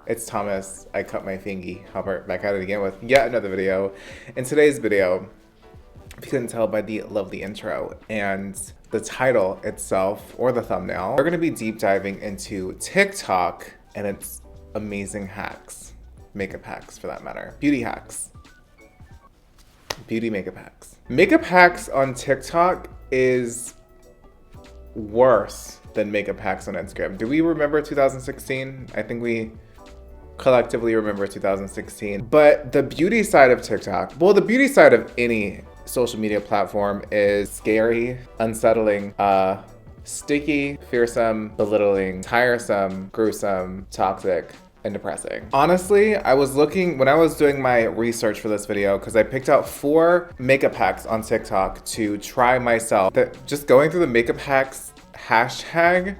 It's Thomas. I cut my thingy. Halbert, back at it again with yet another video. In today's video, if you couldn't tell by the lovely intro and the title itself or the thumbnail, we're gonna be deep diving into TikTok and its amazing hacks. Makeup hacks for that matter. Beauty hacks. Beauty makeup hacks. Makeup hacks on TikTok is worse than makeup hacks on Instagram. Do we remember 2016? I think we collectively remember 2016. But the beauty side of TikTok, well, the beauty side of any social media platform is scary, unsettling, sticky, fearsome, belittling, tiresome, gruesome, toxic, and depressing. Honestly, I was looking, when I was doing my research for this video, because I picked out 4 makeup hacks on TikTok to try myself, that just going through the makeup hacks hashtag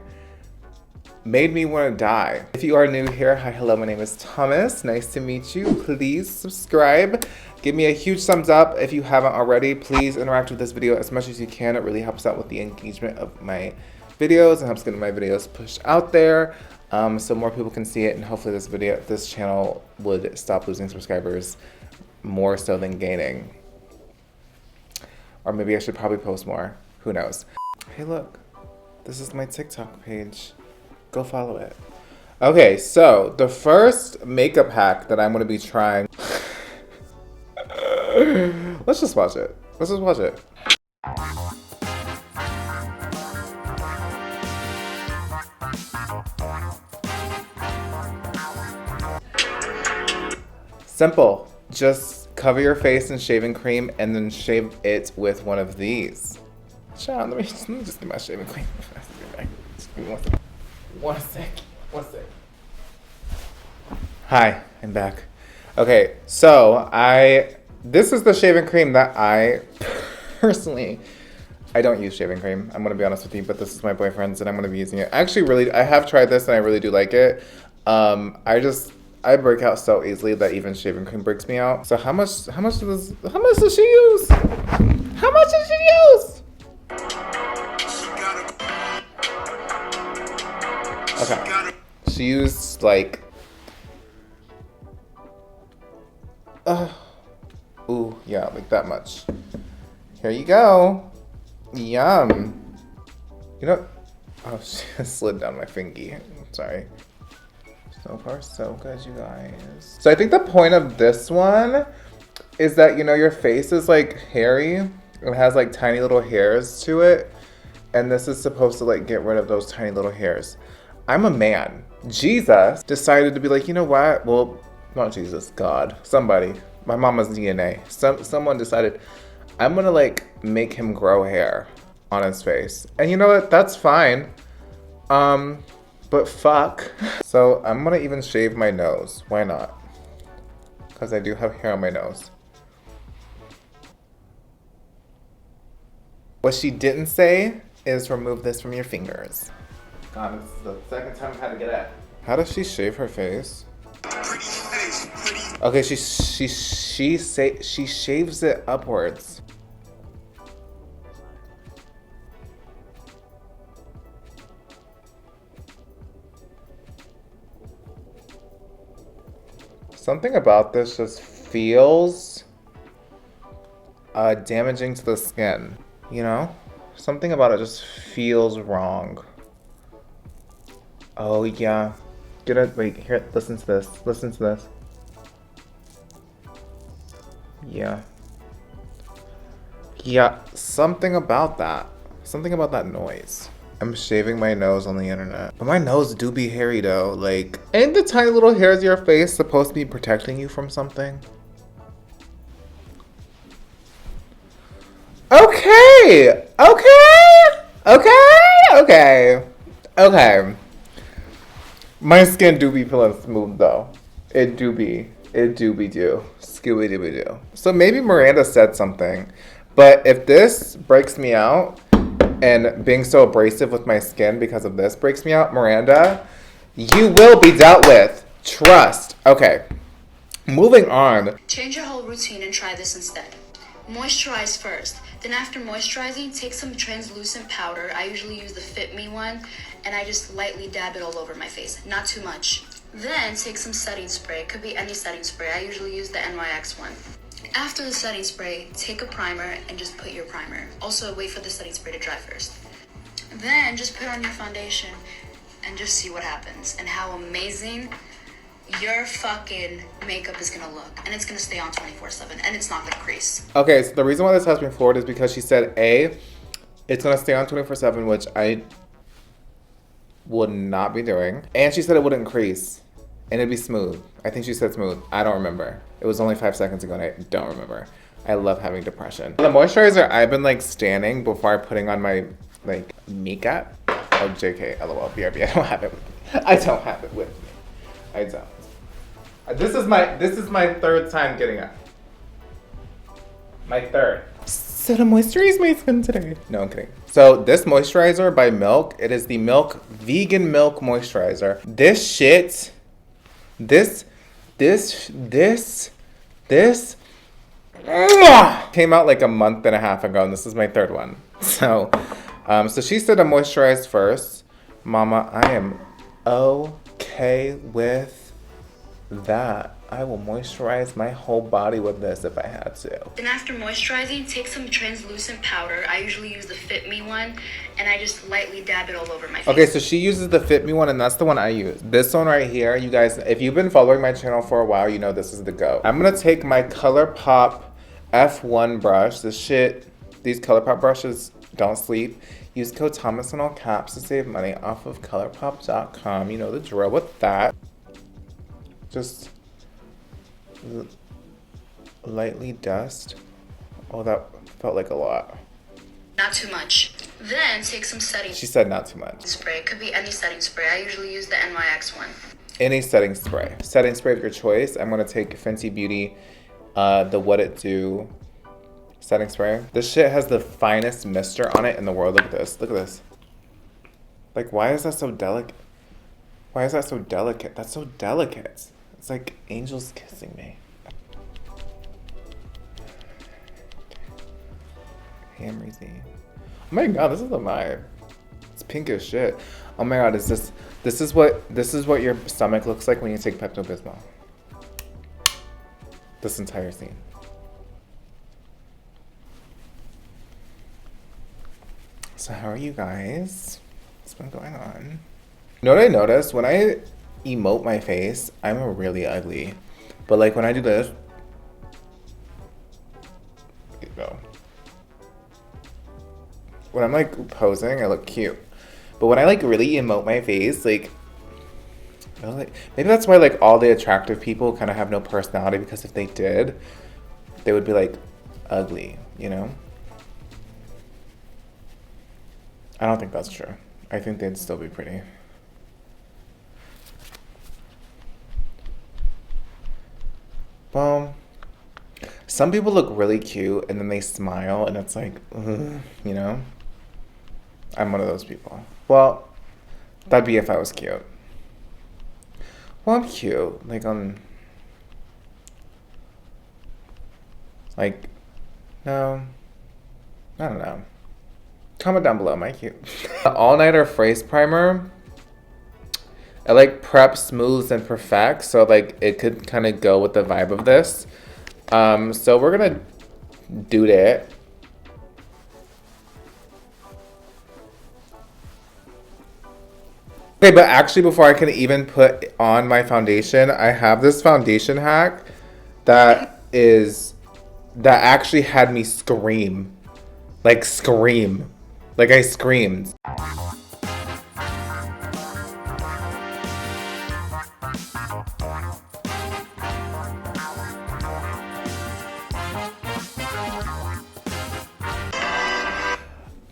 made me want to die. If you are new here, hi, hello, my name is Thomas. Nice to meet you. Please subscribe. Give me a huge thumbs up if you haven't already. Please interact with this video as much as you can. It really helps out with the engagement of my videos and helps get my videos pushed out there. So more people can see it, and hopefully this channel would stop losing subscribers more so than gaining. Or maybe I should probably post more. Who knows? Hey, look, this is my TikTok page. Go follow it. Okay, so the first makeup hack that I'm gonna be trying. Let's just watch it. Let's just watch it. Simple. Just cover your face in shaving cream and then shave it with one of these. Child, let me just get my shaving cream. Just give me one sec. Hi, I'm back. Okay, so this is the shaving cream that I personally, I don't use shaving cream. I'm gonna be honest with you, but this is my boyfriend's and I'm gonna be using it. Actually, I have tried this and I really do like it. I break out so easily that even shaving cream breaks me out. So how much does she use? How much does she use? Okay. She used like ooh, yeah, like that much. Here you go. Yum. You know, oh, she slid down my fingy. Sorry. So far, so good, you guys. So I think the point of this one is that, you know, your face is like hairy. It has like tiny little hairs to it. And this is supposed to like get rid of those tiny little hairs. I'm a man. Jesus decided to be like, you know what? Well, not Jesus, God, somebody, my mama's DNA. Someone decided I'm gonna like make him grow hair on his face. And you know what? That's fine. But fuck. So I'm gonna even shave my nose. Why not? Because I do have hair on my nose. What she didn't say is remove this from your fingers. God, this is the second time I've had to get it. How does she shave her face? Pretty face, pretty. Okay, she shaves it upwards. Something about this just feels damaging to the skin, you know? Something about it just feels wrong. Oh yeah. Wait, here, listen to this. Listen to this. Yeah. Yeah, something about that. Something about that noise. I'm shaving my nose on the internet. But my nose do be hairy though. Like, ain't the tiny little hairs of your face supposed to be protecting you from something? Okay. Okay. My skin do be feeling smooth though. It do be do. Scooby-Dooby-Doo. So maybe Miranda said something. But if this breaks me out, and being so abrasive with my skin because of this breaks me out, Miranda, you will be dealt with. Trust. Okay. Moving on. Change your whole routine and try this instead. Moisturize first. Then after moisturizing, take some translucent powder. I usually use the Fit Me one, and I just lightly dab it all over my face. Not too much. Then take some setting spray. It could be any setting spray. I usually use the NYX one. After the setting spray, take a primer and just put your primer. Also, wait for the setting spray to dry first. Then just put on your foundation and just see what happens and how amazing your fucking makeup is gonna look. And it's gonna stay on 24/7 and it's not gonna crease. Okay, so the reason why this has me forward is because she said A, it's gonna stay on 24/7, which I would not be doing. And she said it wouldn't crease and it'd be smooth. I think she said smooth. I don't remember. It was only 5 seconds ago and I don't remember. I love having depression. The moisturizer I've been like standing before putting on my like makeup. Oh, JK, LOL, BRB, I don't have it with me. I don't have it with me. I don't. This is my third time getting up. My third. So to moisturize my skin today. No, I'm kidding. So this moisturizer by Milk, it is the Milk Vegan Milk Moisturizer. This shit, this came out like a month and a half ago, and this is my third one. So she said to moisturize first. Mama, I am okay with that. I will moisturize my whole body with this if I had to. Then after moisturizing, take some translucent powder. I usually use the Fit Me one, and I just lightly dab it all over my face. Okay, so she uses the Fit Me one, and that's the one I use. This one right here, you guys, if you've been following my channel for a while, you know this is the go. I'm gonna take my ColourPop F1 brush. These ColourPop brushes don't sleep. Use code Thomas on all caps to save money off of colourpop.com. You know the drill with that. Just lightly dust. Oh, that felt like a lot. Not too much. Then take some setting. She said not too much. Spray. It could be any setting spray. I usually use the NYX one. Any setting spray. Setting spray of your choice. I'm gonna take Fenty Beauty, the What It Do setting spray. This shit has the finest mister on it in the world. Look at this. Look at this. Like, why is that so delicate? Why is that so delicate? That's so delicate. It's like angels kissing me. Hammersy. Oh my god, this is a vibe. It's pink as shit. Oh my god, this is what your stomach looks like when you take Pepto-Bismol. This entire scene. So how are you guys? What's been going on? You know what I noticed? When I emote my face, I'm really ugly. But like when I do this, you go. When I'm like posing, I look cute. But when I like really emote my face, like, you know, like maybe that's why like all the attractive people kind of have no personality, because if they did, they would be like ugly, you know? I don't think that's true. I think they'd still be pretty. Well, some people look really cute and then they smile and it's like, ugh, you know? I'm one of those people. Well, that'd be if I was cute. Well, I'm cute. Like, like, no, I don't know. Comment down below, am I cute? All-Nighter Face Primer. It like preps, smooths, and perfects, so like it could kind of go with the vibe of this. So we're gonna do that. Okay, but actually before I can even put on my foundation, I have this foundation hack that actually had me scream. Like scream. Like I screamed.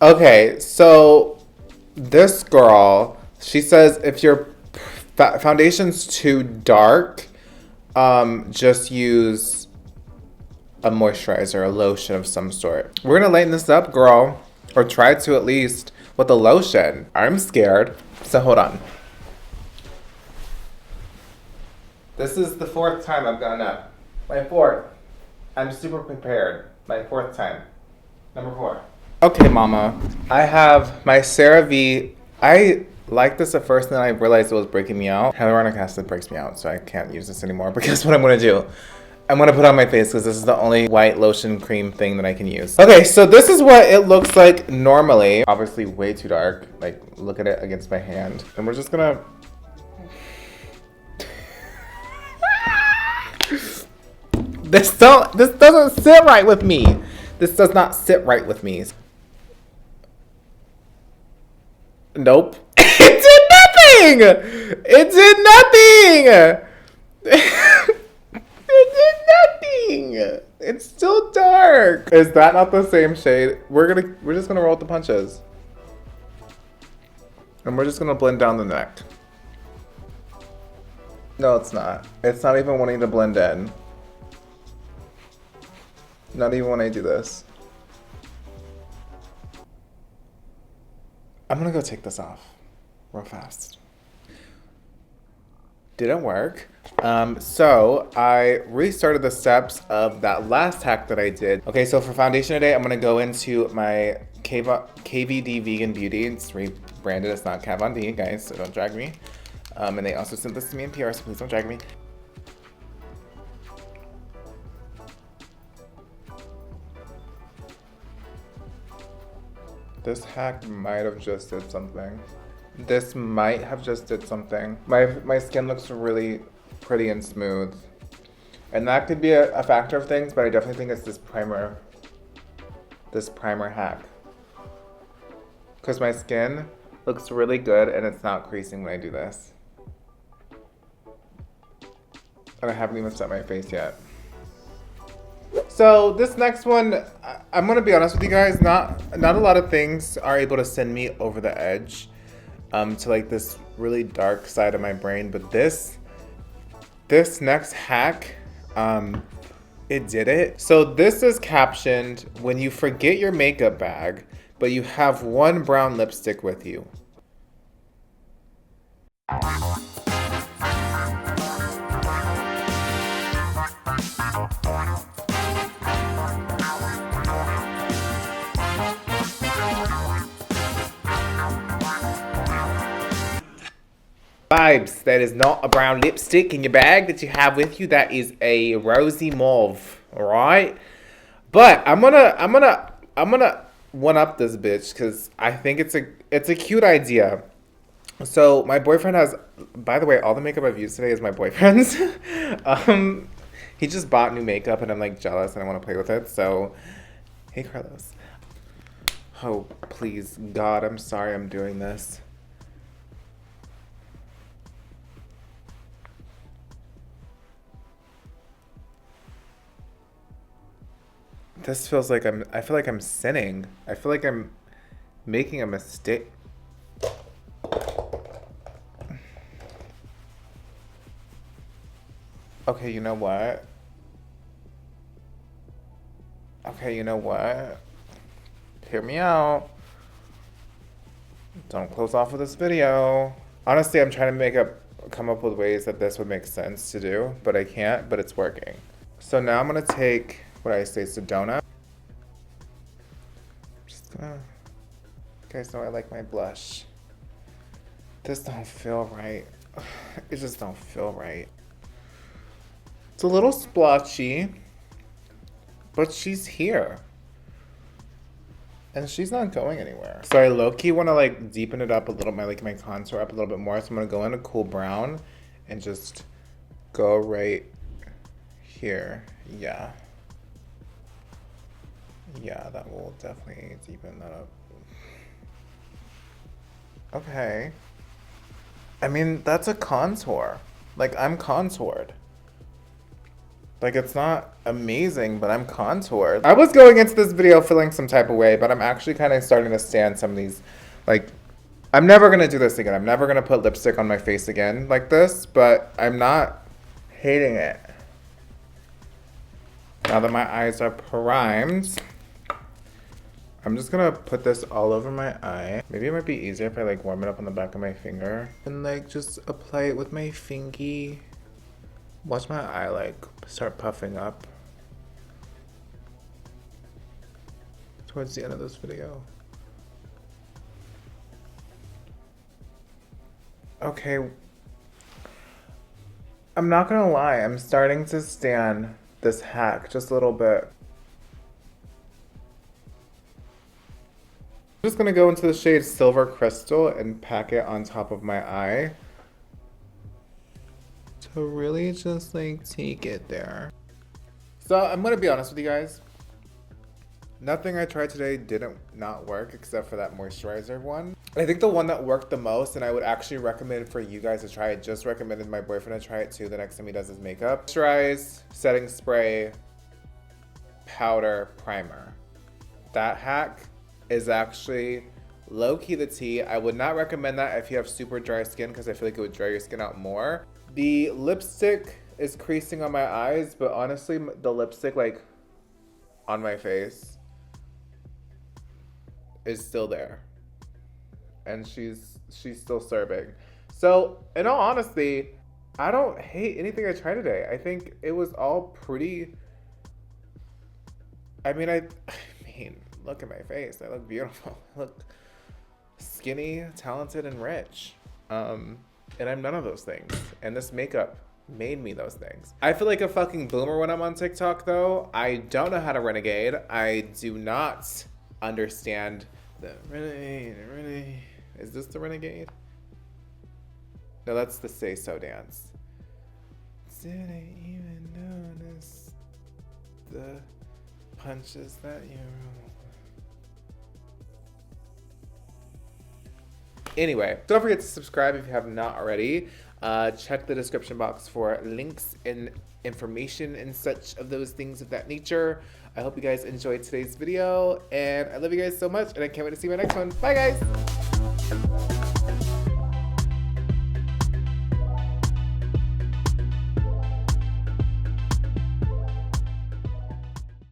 Okay, so this girl, she says if your foundation's too dark, just use a moisturizer, a lotion of some sort. We're gonna lighten this up, girl, or try to at least with a lotion. I'm scared, so hold on. This is the 4th time I've gotten up. My 4th. I'm super prepared. My 4th time. Number 4. Okay, mama. I have my CeraVe. I liked this at first, and then I realized it was breaking me out. Hyaluronic acid breaks me out, so I can't use this anymore because what I'm gonna do, I'm gonna put on my face because this is the only white lotion cream thing that I can use. Okay, so this is what it looks like normally. Obviously way too dark. Like, look at it against my hand. And we're just gonna... This doesn't sit right with me. This does not sit right with me. Nope. It did nothing! It did nothing! It did nothing! It's still dark. Is that not the same shade? We're just gonna roll with the punches. And we're just gonna blend down the neck. No, it's not. It's not even wanting to blend in. Not even when I do this. I'm gonna go take this off real fast. Didn't work. So I restarted the steps of that last hack that I did. Okay, so for foundation today, I'm gonna go into my KVD Vegan Beauty. It's rebranded, it's not Kat Von D, guys, so don't drag me. And they also sent this to me in PR, so please don't drag me. This hack might have just did something. This might have just did something. My skin looks really pretty and smooth. And that could be a factor of things, but I definitely think it's this primer hack. Because my skin looks really good and it's not creasing when I do this. And I haven't even set my face yet. So this next one, I'm gonna be honest with you guys, not a lot of things are able to send me over the edge to like this really dark side of my brain, but this next hack, it did it. So this is captioned, when you forget your makeup bag, but you have one brown lipstick with you. Vibes, that is not a brown lipstick in your bag that you have with you. That is a rosy mauve, all right? But I'm gonna one up this bitch because I think it's a cute idea. So my boyfriend has, by the way, all the makeup I've used today is my boyfriend's. He just bought new makeup and I'm like jealous and I want to play with it. So, hey Carlos. Oh, please, God, I'm sorry I'm doing this. This feels like I feel like I'm sinning. I feel like I'm making a mistake. Okay, you know what? Okay, you know what? Hear me out. Don't close off of this video. Honestly, I'm trying to come up with ways that this would make sense to do, but I can't, but it's working. So now I'm gonna take what I say is Sedona. Just gonna, you guys know I like my blush. This don't feel right. It just don't feel right. It's a little splotchy, but she's here. And she's not going anywhere. So I low-key want to like deepen it up a little, my contour up a little bit more. So I'm gonna go in a cool brown and just go right here. Yeah. Yeah, that will definitely deepen that up. Okay. I mean, that's a contour. Like, I'm contoured. Like, it's not amazing, but I'm contoured. I was going into this video feeling some type of way, but I'm actually kind of starting to stand some of these, like, I'm never gonna do this again. I'm never gonna put lipstick on my face again like this, but I'm not hating it. Now that my eyes are primed, I'm just gonna put this all over my eye. Maybe it might be easier if I like warm it up on the back of my finger and like just apply it with my fingy. Watch my eye like start puffing up towards the end of this video. Okay. I'm not gonna lie, I'm starting to stan this hack just a little bit. I'm just gonna go into the shade Silver Crystal and pack it on top of my eye to really just like take it there. So I'm gonna be honest with you guys. Nothing I tried today didn't not work except for that moisturizer one. I think the one that worked the most and I would actually recommend for you guys to try it, just recommended my boyfriend to try it too the next time he does his makeup. Moisturize, setting spray, powder, primer. That hack is actually low-key the tea. I would not recommend that if you have super dry skin because I feel like it would dry your skin out more. The lipstick is creasing on my eyes, but honestly the lipstick like on my face is still there, and she's still serving. So in all honesty, I don't hate anything I tried today. I think it was all pretty. I mean, look at my face. I look beautiful. I look skinny, talented, and rich. And I'm none of those things. And this makeup made me those things. I feel like a fucking boomer when I'm on TikTok though. I don't know how to renegade. I do not understand the renegade. Is this the renegade? No, that's the say so dance. Didn't even notice the punches that you roll. Anyway, don't forget to subscribe if you have not already. Check the description box for links and information and such of those things of that nature. I hope you guys enjoyed today's video, and I love you guys so much, and I can't wait to see my next one. Bye, guys!